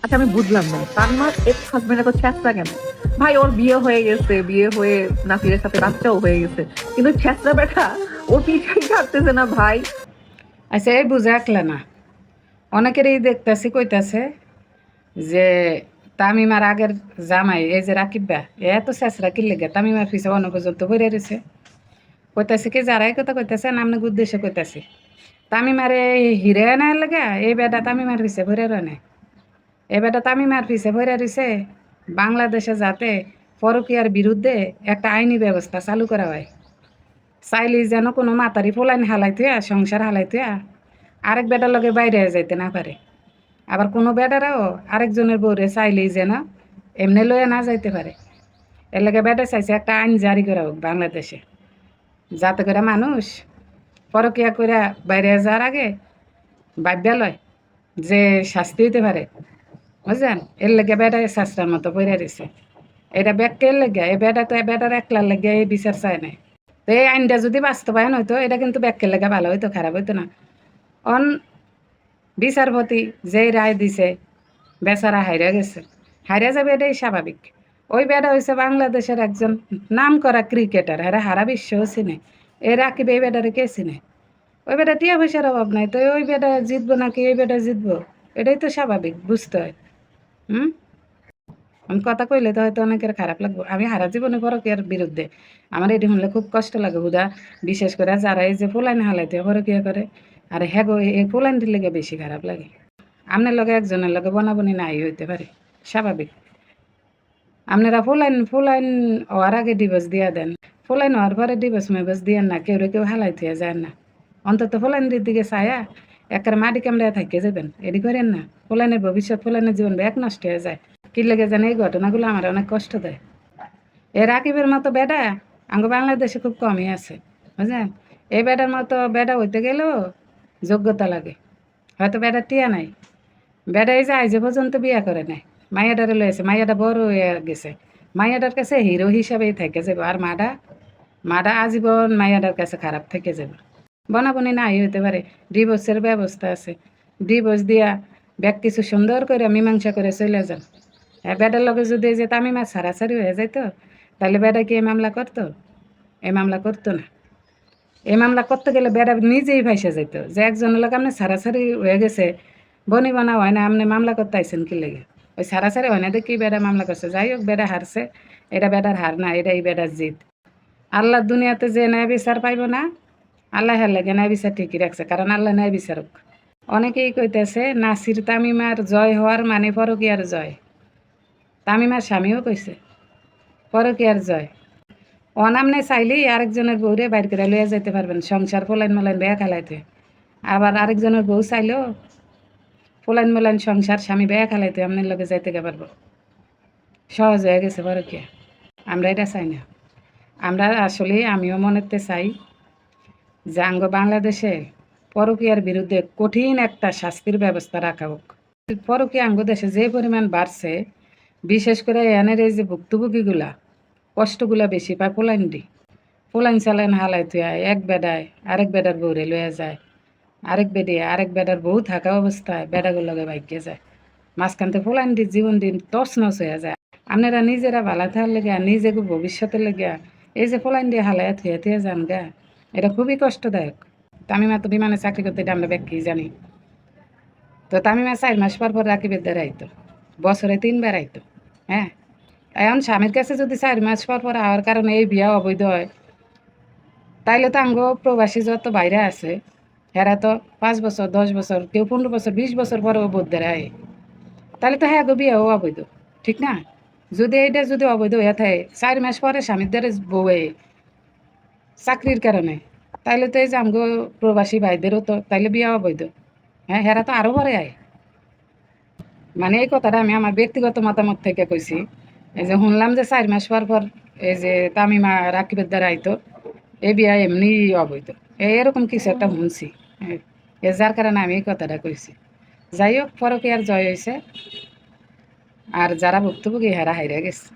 আচ্ছা আমি বুঝলাম না, তানমার এক্স হাজবেন্ড এত ছ্যাঁচড়া কেন? ভাই ওর বিয়ে হয়ে গেছে, বিয়ে হয়ে নাসিরের সাথে বাচ্চাও হয়ে গেছে, কিন্তু ছ্যাঁচড়া বেটা ওর পিছাই ছাড়তেছে না ভাই। আচ্ছা এই বুঝে একলা না, অনেকেরই দেখতেছি কইতাছে যে তামিমার আগের জামাই এই যে রাকিব বা এত শেষরা কি লেগে তামিমার পিছে অন্য পর্যন্ত ঘুরে রয়েছে। কইতাছে কি যারাই কথা কইতাছে নামনে উদ্দেশ্যে কইতাছে তামিমারে হিরে না লাগা এই বেটা তামিমার পিছে ঘুরে রয় না। এই বেটা তামিমার পিছে ঘুরে রয়েছে বাংলাদেশে যাতে পরকীয়ার বিরুদ্ধে একটা আইনি ব্যবস্থা চালু করা হয়। চাইলে যেন কোনো মাতারি পোলাইন হালাই থুয়া সংসার হালাই থুয়া আরেক বেটার লগে বাইরে যাইতে না পারে। আবার কোনো বেটারাও আরেকজনের বউরে চাইলেই যেন এমনি লয়ে না যাইতে পারে। এর লাগে বেটা চাইছে একটা আইন জারি করা হোক বাংলাদেশে, যাতে করে মানুষ পরকিয়া করে বাইরে যাওয়ার আগে ভাববা লয় যে শাস্তি হইতে পারে। বুঝলেন, এর লেগে বেটায় শাস্ত্রার মতো পড়ে রয়েছে। এটা ব্যাগকের লেগে এই বেটা তো বেটার একলার লেগে এই বিচার চায় নাই। তো এই আইনটা যদি বাস্তবায়ন হইতো এটা কিন্তু ব্যাগকের লেগে ভালো হইতো, খারাপ হইতো না। অন বিচারপতি যেই রায় দিছে বেচারা হাইরা গেছে, হাইরা যাবে এটাই স্বাভাবিক। ওই বেটা হয়েছে বাংলাদেশের একজন নাম করা ক্রিকেটার, এরা হারা বিশ্বও চিনে। এ রাকিব এই বেটারে কে চিনে? ওই বেটা টিয়া পয়সার অভাব নাই, তো ওই বেটা জিতবো নাকি এই বেটা জিতবো? এটাই তো স্বাভাবিক, বুঝতে হয়। হুম, আমি কথা কইলে তো হয়তো অনেকের খারাপ লাগবে, আমি হারা জীবনে পরকীয়ার বিরুদ্ধে। আমার এটি শুনলে খুব কষ্ট লাগে হুদা, বিশেষ করে যারা এই যে পোলাইন হালাইতে পরকীয়া করে। আর হ্যাঁ গো, এই পোলাইনটির লেগে বেশি খারাপ লাগে। আপনার লগে একজনের লগে বনাবনি নাই হইতে পারে, স্বাভাবিক। আপনারা ফুলাইন ফুলাইন হওয়ার আগে ডিভোর্স দিয়া দেন, ফুলাইন হওয়ার পরে ডিভোর্স মেভোর্স দিয়েন না, কেউ হালাই থিয়া যায় না। অন্তত ফুলাইনের দিকে ছায়া একের মাটি কামড়ে থাকিয়ে যাবেন, এটি করেন না। ফুলাইনের ভবিষ্যৎ, ফুলাইনের জীবন এক নষ্ট হয়ে যায়। কি লেগে জানে এই ঘটনাগুলো আমার অনেক কষ্ট দেয়। এ রাকিবের মতো বেডা আঙ্গ বাংলাদেশে খুব কমই আছে, বুঝলেন। এই বেডার মতো বেডা হইতে গেলেও যোগ্যতা লাগে। হয়তো বেডা টিয়া নাই, বেডা এই যে আইজে পর্যন্ত বিয়া করে নাই, মাইয়াডারে লয়েছে, মাইয়াটা বড় হয়ে গেছে, মাইয়াটার কাছে হিরো হিসাবেই থেকে যাবে। আর মাডা মাডা আজীবন মাইয়াটার কাছে খারাপ থেকে যাবে। বনাবনি নাই হইতে পারে, ডিভোর্সের ব্যবস্থা আছে, ডিভোর্স দিয়া ব্যাগ কিছু সুন্দর করে মীমাংসা করে চলে যান। হ্যাঁ, বেডার লগে যদি এই যে তামিমা সারাসারি হয়ে যাইতো, তাহলে বেডা কি এই মামলা করতো? এই মামলা করতো না। এই মামলা করতে গেলে বেডা নিজেই ভাইসে যেত যে একজনের লোক আপনি সারাসারি হয়ে গেছে, বনি বানা হয় না, আপনি মামলা করতে আইসেন কি লেগে? ওই সারাসারি হয় না দেখি বেডা মামলা করছে। যাই হোক, বেডা হারছে, এটা বেডার হার না, এটা এই বেডার জিত। আল্লাহ দুনিয়াতে যে ন্যায় বিচার পাইব না, আল্লাহ হার লাগে ন্যায় বিচার ঠিকই রাখছে, কারণ আল্লাহ ন্যায় বিচারক। অনেকেই কইতেছে নাসির তামিমার জয় হওয়ার মানে পরকীয়ার জয়। তামিমার স্বামীও কইছে পরকীয়ার জয়। অনামনে চাইলেই আরেকজনের বউরে বাইর করে লইয়া যাইতে পারবেন, সংসার ফলাইন মলাইন বেয়া খেলাইতে। আবার আরেকজনের বউ চাইলেও ফলাইন মলাইন সংসার স্বামী বেয়া খেলাইতে আপনার লগে যাইতে গে পারবো। সহজ হয়ে গেছে পরকীয়া। আমরা এটা চাই না। আমরা আসলে আমিও মনেতে চাই যে আঙ্গ বাংলাদেশে পরকীয়ার বিরুদ্ধে কঠিন একটা শাস্তির ব্যবস্থা রাখা হোক। পরকীয়া আঙ্গ দেশে যে পরিমাণ বাড়ছে, বিশেষ করে এনের এই যে ভুক্তভোগীগুলা কষ্টগুলা বেশি পায় পোলাইনডি। পোলাইন চালাইন হালাই থুয়া এক বেডায় আরেক বেডার বউরে লইয়া যায়, আরেক বেডে আরেক বেডার বউ থাকা অবস্থায় বেডাগুলোকে বাইকে যায়। মাঝখানতে পোলাইনডির জীবন দিন তছনছ হয়ে যায়। আপনারা নিজেরা ভালো থাকার লেগে, নিজেকে ভবিষ্যতের লেগে এই যে পোলাইনডি হালাইয়া থুয়া থুয়া যান গা, এটা খুবই কষ্টদায়ক। তামিমা তো বিমানে চাকরি করতে, এটা আমরা ব্যাখ্যি জানি। তো তামিমা 4 মাস পর পর রাকিবের দ্বারা আইতো, বছরে 3 বার আইতো। হ্যাঁ, এখন স্বামীর কাছে যদি 4 মাস পর পর আওয়ার কারণে এই বিয়া অবৈধ হয়, তাইলে তো আঙ্গ প্রবাসী যত বাইরে আছে হেরা তো 5 বছর 10 বছর, কেউ 15 বছর 20 বছর পরেও বোধ আয়, তাহলে তো হ্যাঁ গো বিয়াও অবৈধ, ঠিক না? যদি এইটা যদি অবৈধ হয়ে থাকে 4 মাস পরে স্বামীর দ্বারা বউয়ে চাকরির কারণে, তাইলে তো এই যে আমগো প্রবাসী ভাইদেরও তো তাইলে বিয়া অবৈধ। হ্যাঁ, হেরা তো আরো পরে আয়। মানে এই কথাটা আমি আমার ব্যক্তিগত মতামত থেকে কইছি। এই যে শুনলাম যে 4 মাস পর পর এই যে তামিমা রাকিবের দ্বারা আইতো, এই বিয়া এমনি অবৈধ, এরকম কিছু একটা শুনছি। যার কারণে আমি এই কথাটা কইছি। যাই হোক, পরকীয়ার জয় হয়েছে, আর যারা ভুক্তভোগী হেরা হাইরা গেছে।